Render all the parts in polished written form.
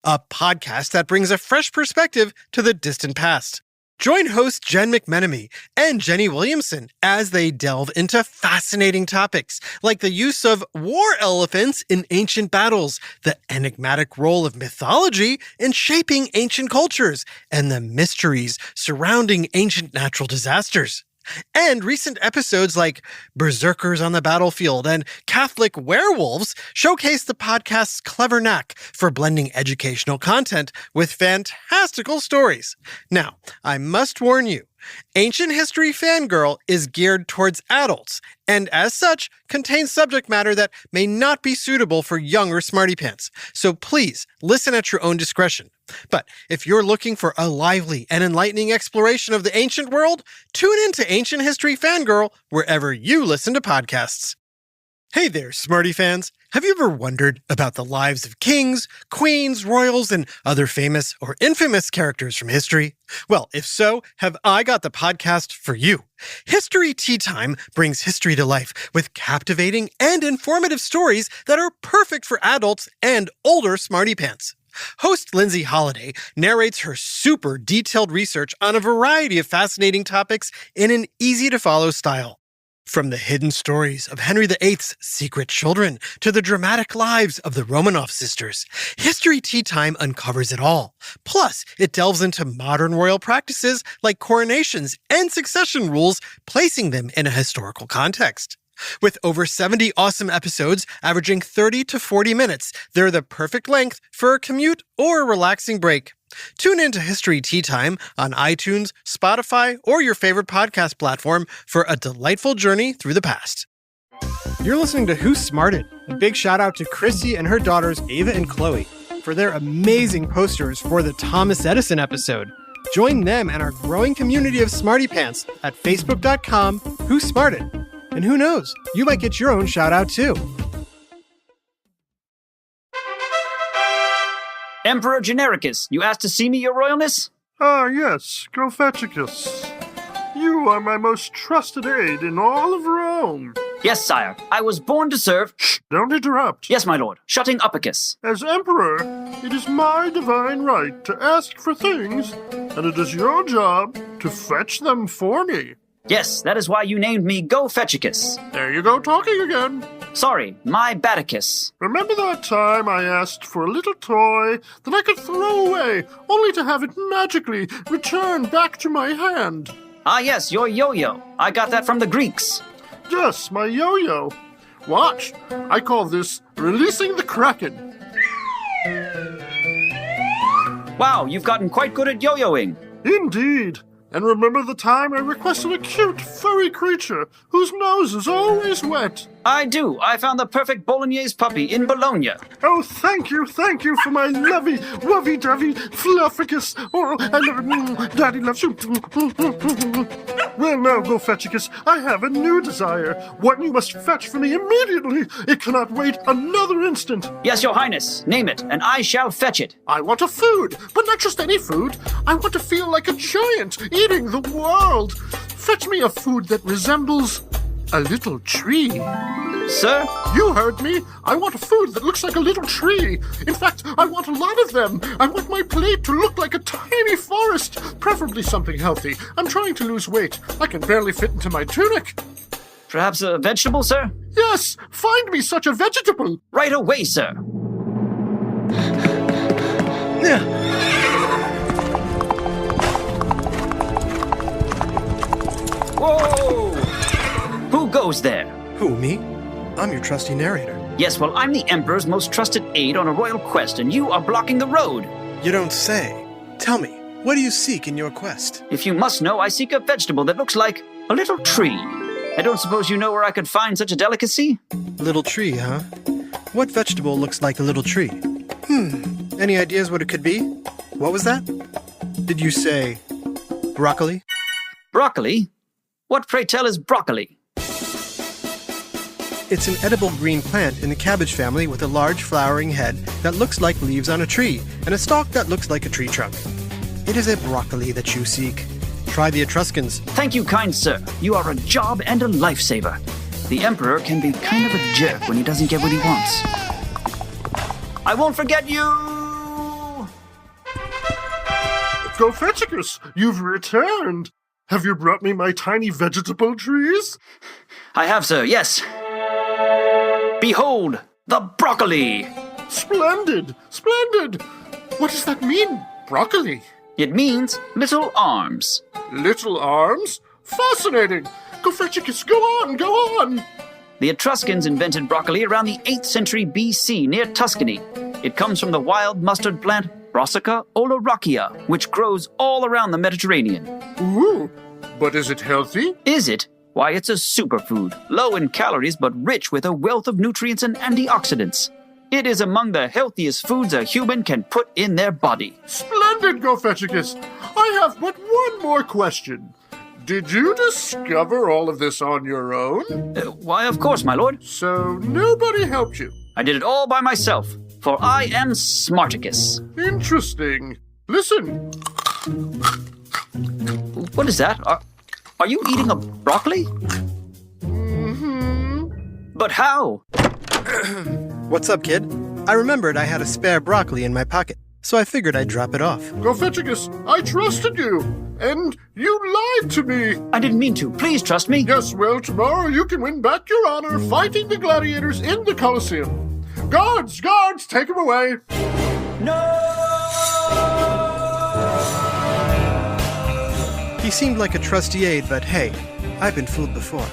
a podcast that brings a fresh perspective to the distant past. Join host Jen McMenemy and Jenny Williamson as they delve into fascinating topics like the use of war elephants in ancient battles, the enigmatic role of mythology in shaping ancient cultures, and the mysteries surrounding ancient natural disasters. And recent episodes like Berserkers on the Battlefield and Catholic Werewolves showcase the podcast's clever knack for blending educational content with fantastical stories. Now, I must warn you, Ancient History Fangirl is geared towards adults, and as such, contains subject matter that may not be suitable for younger smarty pants. So please, listen at your own discretion. But if you're looking for a lively and enlightening exploration of the ancient world, tune in to Ancient History Fangirl wherever you listen to podcasts. Hey there, Smarty fans. Have you ever wondered about the lives of kings, queens, royals, and other famous or infamous characters from history? Well, if so, have I got the podcast for you. History Tea Time brings history to life with captivating and informative stories that are perfect for adults and older smarty pants. Host Lindsay Holiday narrates her super detailed research on a variety of fascinating topics in an easy-to-follow style. From the hidden stories of Henry VIII's secret children to the dramatic lives of the Romanov sisters, History Tea Time uncovers it all. Plus, it delves into modern royal practices like coronations and succession rules, placing them in a historical context. With over 70 awesome episodes averaging 30 to 40 minutes, they're the perfect length for a commute or a relaxing break. Tune in to History Tea Time on iTunes, Spotify, or your favorite podcast platform for a delightful journey through the past. You're listening to Who Smarted? A big shout out to Chrissy and her daughters Ava and Chloe for their amazing posters for the Thomas Edison episode. Join them and our growing community of smarty pants at facebook.com/Who Smarted. And who knows, you might get your own shout out too. Emperor Genericus, you asked to see me, your royalness? Ah, yes, Gofeticus. You are my most trusted aide in all of Rome. Yes, sire. I was born to serve... Shh, don't interrupt. Yes, my lord. Shutting upicus. As emperor, it is my divine right to ask for things, and it is your job to fetch them for me. Yes, that is why you named me Gofeticus. There you go talking again. Sorry, my Baticus. Remember that time I asked for a little toy that I could throw away, only to have it magically return back to my hand? Ah, yes, your yo-yo. I got that from the Greeks. Yes, my yo-yo. Watch, I call this releasing the Kraken. Wow, you've gotten quite good at yo-yoing. Indeed. And remember the time I requested a cute, furry creature whose nose is always wet? I do. I found the perfect Bolognese puppy in Bologna. Oh, thank you for my lovey, wovey-dovey, flufficus. Oh, I love it. Daddy loves you. Well, now, Gofeticus, I have a new desire. One you must fetch for me immediately. It cannot wait another instant. Yes, your highness. Name it, and I shall fetch it. I want a food, but not just any food. I want to feel like a giant eating the world. Fetch me a food that resembles a little tree. Sir? You heard me. I want a food that looks like a little tree. In fact, I want a lot of them. I want my plate to look like a tiny forest, preferably something healthy. I'm trying to lose weight. I can barely fit into my tunic. Perhaps a vegetable, sir? Yes, find me such a vegetable. Right away, sir. Whoa! Who goes there? Who, me? I'm your trusty narrator. Yes, well, I'm the Emperor's most trusted aide on a royal quest, and you are blocking the road. You don't say. Tell me, what do you seek in your quest? If you must know, I seek a vegetable that looks like a little tree. I don't suppose you know where I could find such a delicacy? Little tree, huh? What vegetable looks like a little tree? Any ideas what it could be? What was that? Did you say broccoli? Broccoli? What, pray tell, is broccoli? It's an edible green plant in the cabbage family with a large flowering head that looks like leaves on a tree and a stalk that looks like a tree trunk. It is a broccoli that you seek. Try the Etruscans. Thank you, kind sir. You are a job and a lifesaver. The Emperor can be kind of a jerk when he doesn't get what he wants. I won't forget you! Gofeticus, you've returned. Have you brought me my tiny vegetable trees? I have, sir, yes. Behold, the broccoli! Splendid! Splendid! What does that mean, broccoli? It means little arms. Little arms? Fascinating! Gofeticus, go on, go on! The Etruscans invented broccoli around the 8th century BC near Tuscany. It comes from the wild mustard plant Brassica oleracea, which grows all around the Mediterranean. Ooh, but is it healthy? Is it? Why, it's a superfood, low in calories but rich with a wealth of nutrients and antioxidants. It is among the healthiest foods a human can put in their body. Splendid, Gofeticus! I have but one more question. Did you discover all of this on your own? Why, of course, my lord. So nobody helped you? I did it all by myself, for I am Smarticus. Interesting. Listen. What is that? Are you eating a broccoli? Mm-hmm. But how? What's up, kid? I remembered I had a spare broccoli in my pocket, so I figured I'd drop it off. Gofeticus, I trusted you, and you lied to me. I didn't mean to. Please trust me. Yes, well, tomorrow you can win back your honor fighting the gladiators in the Colosseum. Guards, take him away. No! He seemed like a trusty aide, but hey, I've been fooled before.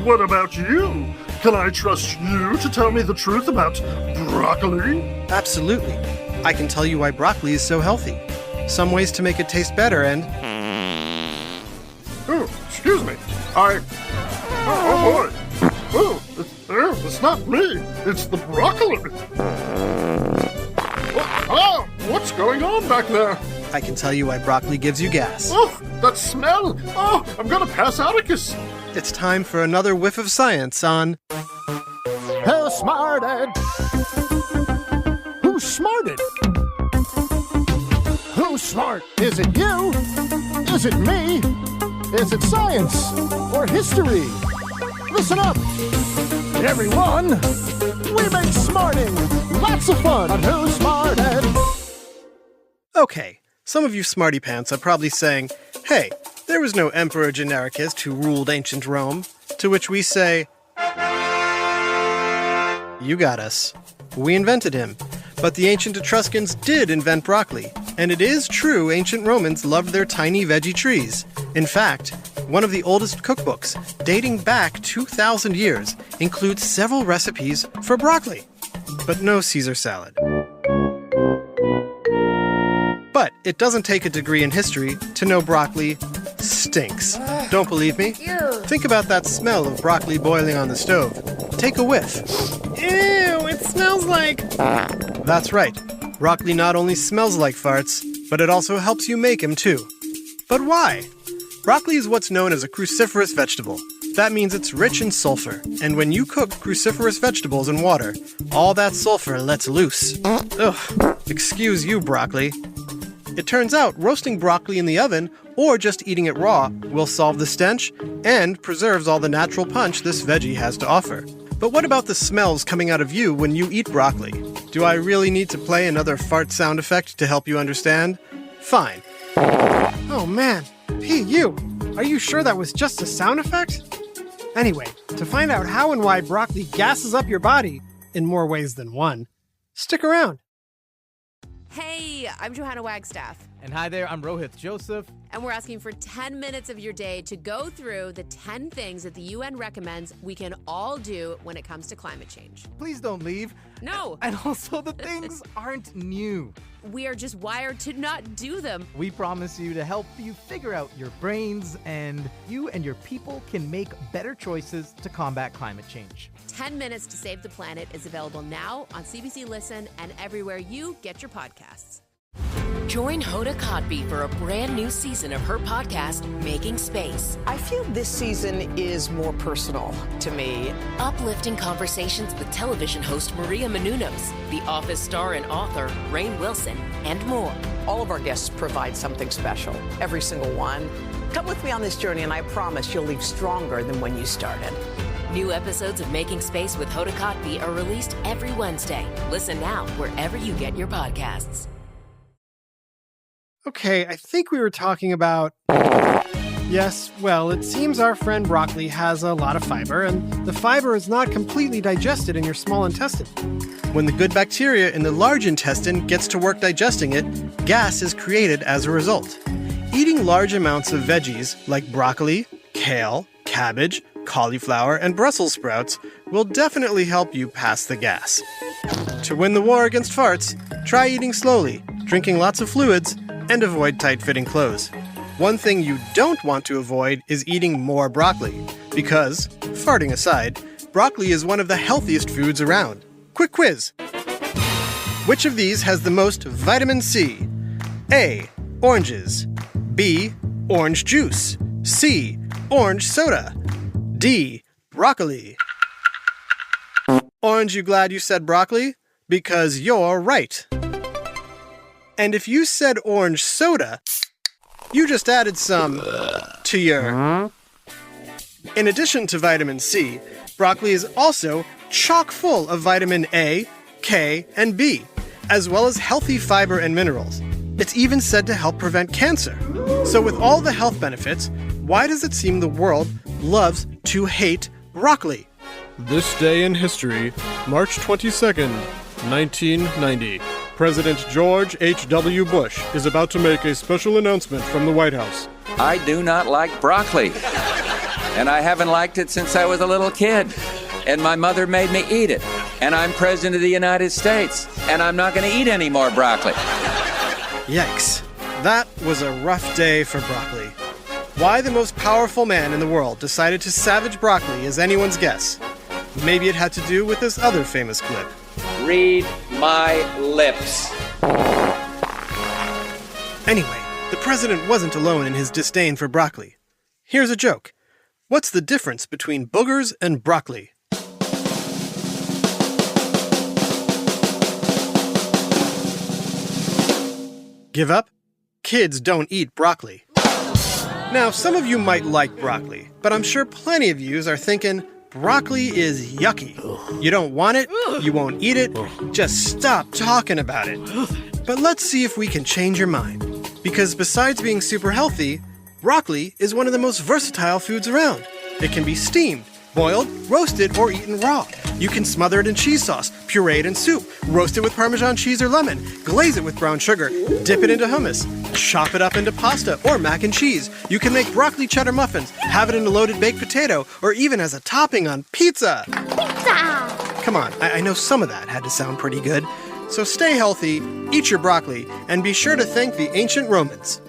What about you? Can I trust you to tell me the truth about broccoli? Absolutely. I can tell you why broccoli is so healthy. Some ways to make it taste better and... Oh, excuse me. Oh boy. Oh, it's not me. It's the broccoli. Oh, what's going on back there? I can tell you why broccoli gives you gas. Oh, that smell. Oh, I'm gonna pass outicus. It's time for another whiff of science on... Who smarted? Who's smarted? Who's smart? Is it you? Is it me? Is it science or history? Listen up, everyone. We make smarting lots of fun on Who Smarted. Okay, some of you smarty pants are probably saying, hey, there was no Emperor Genericus who ruled ancient Rome. To which we say, you got us. We invented him. But the ancient Etruscans did invent broccoli. And it is true ancient Romans loved their tiny veggie trees. In fact, one of the oldest cookbooks, dating back 2,000 years, includes several recipes for broccoli. But no Caesar salad. But it doesn't take a degree in history to know broccoli stinks. Don't believe me? Think about that smell of broccoli boiling on the stove. Take a whiff. Ew, it smells like... That's right. Broccoli not only smells like farts, but it also helps you make them too. But why? Broccoli is what's known as a cruciferous vegetable. That means it's rich in sulfur, and when you cook cruciferous vegetables in water, all that sulfur lets loose. Ugh, excuse you, broccoli. It turns out roasting broccoli in the oven or just eating it raw will solve the stench and preserves all the natural punch this veggie has to offer. But what about the smells coming out of you when you eat broccoli? Do I really need to play another fart sound effect to help you understand? Fine. Oh man, hey you! Are you sure that was just a sound effect? Anyway, to find out how and why broccoli gasses up your body, in more ways than one, stick around. Hey, I'm Johanna Wagstaff. And hi there, I'm Rohith Joseph. And we're asking for 10 minutes of your day to go through the 10 things that the UN recommends we can all do when it comes to climate change. Please don't leave. No. And also, the things aren't new. We are just wired to not do them. We promise you to help you figure out your brains, and you and your people can make better choices to combat climate change. 10 Minutes to Save the Planet is available now on CBC Listen and everywhere you get your podcasts. Join Hoda Kotb for a brand new season of her podcast, Making Space. I feel this season is more personal to me. Uplifting conversations with television host Maria Menounos, The Office star and author Rainn Wilson, and more. All of our guests provide something special, every single one. Come with me on this journey, and I promise you'll leave stronger than when you started. New episodes of Making Space with Hoda Kotb are released every Wednesday. Listen now wherever you get your podcasts. Okay, I think we were talking about... Yes, well, it seems our friend broccoli has a lot of fiber, and the fiber is not completely digested in your small intestine. When the good bacteria in the large intestine gets to work digesting it, gas is created as a result. Eating large amounts of veggies like broccoli, kale, cabbage, cauliflower, and Brussels sprouts will definitely help you pass the gas. To win the war against farts, try eating slowly, drinking lots of fluids, and avoid tight-fitting clothes. One thing you don't want to avoid is eating more broccoli, because, farting aside, broccoli is one of the healthiest foods around. Quick quiz. Which of these has the most vitamin C? A. Oranges. B. Orange juice. C. Orange soda. D. Broccoli. Orange, you glad you said broccoli? Because you're right. And if you said orange soda, you just added some to your... In addition to vitamin C, broccoli is also chock full of vitamin A, K, and B, as well as healthy fiber and minerals. It's even said to help prevent cancer. So with all the health benefits, why does it seem the world loves to hate broccoli? This day in history, March 22nd, 1990. President George H.W. Bush is about to make a special announcement from the White House. I do not like broccoli, and I haven't liked it since I was a little kid, and my mother made me eat it, and I'm President of the United States, and I'm not going to eat any more broccoli. Yikes. That was a rough day for broccoli. Why the most powerful man in the world decided to savage broccoli is anyone's guess. Maybe it had to do with this other famous clip. Read my lips. Anyway, the president wasn't alone in his disdain for broccoli. Here's a joke. What's the difference between boogers and broccoli? Give up? Kids don't eat broccoli. Now, some of you might like broccoli, but I'm sure plenty of yous are thinking, broccoli is yucky. You don't want it, you won't eat it, just stop talking about it. But let's see if we can change your mind. Because besides being super healthy, broccoli is one of the most versatile foods around. It can be steamed, boiled, roasted, or eaten raw. You can smother it in cheese sauce, puree it in soup, roast it with Parmesan cheese or lemon, glaze it with brown sugar, dip it into hummus, chop it up into pasta or mac and cheese. You can make broccoli cheddar muffins, have it in a loaded baked potato, or even as a topping on pizza. Pizza! Come on, I know some of that had to sound pretty good. So stay healthy, eat your broccoli, and be sure to thank the ancient Romans.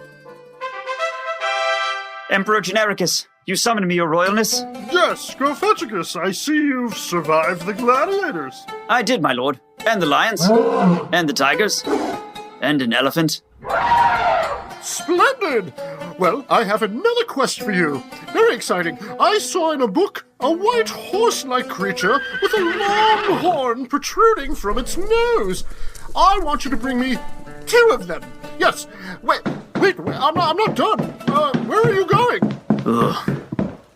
Emperor Genericus, you summoned me, your royalness? Yes, Scrophagicus, I see you've survived the gladiators. I did, my lord. And the lions. And the tigers. And an elephant. Splendid! Well, I have another quest for you. Very exciting. I saw in a book a white horse-like creature with a long horn protruding from its nose. I want you to bring me 2 of them. Yes. Wait, I'm not done. Where are you going? Ugh.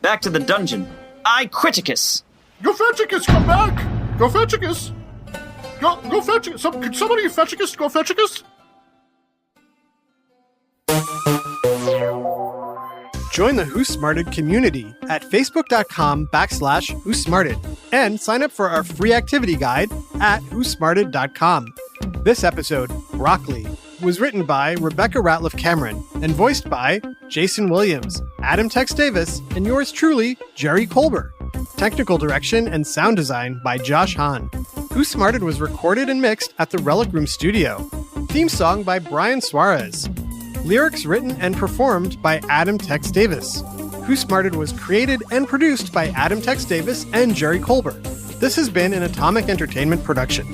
Back to the dungeon. Quiticus. Gofeticus, come back! Gofeticus! Go Fetchicus! Could somebody Fetchicus? Go Fetchicus? Join the Who Smarted community at facebook.com/WhoSmarted and sign up for our free activity guide at whosmarted.com. This episode, Broccoli, was written by Rebecca Ratliff Cameron and voiced by Jason Williams, Adam Tex Davis, and yours truly, Jerry Colbert. Technical direction and sound design by Josh Hahn. Who Smarted was recorded and mixed at the Relic Room Studio. Theme song by Brian Suarez. Lyrics written and performed by Adam Tex Davis. Who Smarted was created and produced by Adam Tex Davis and Jerry Colbert. This has been an Atomic Entertainment production.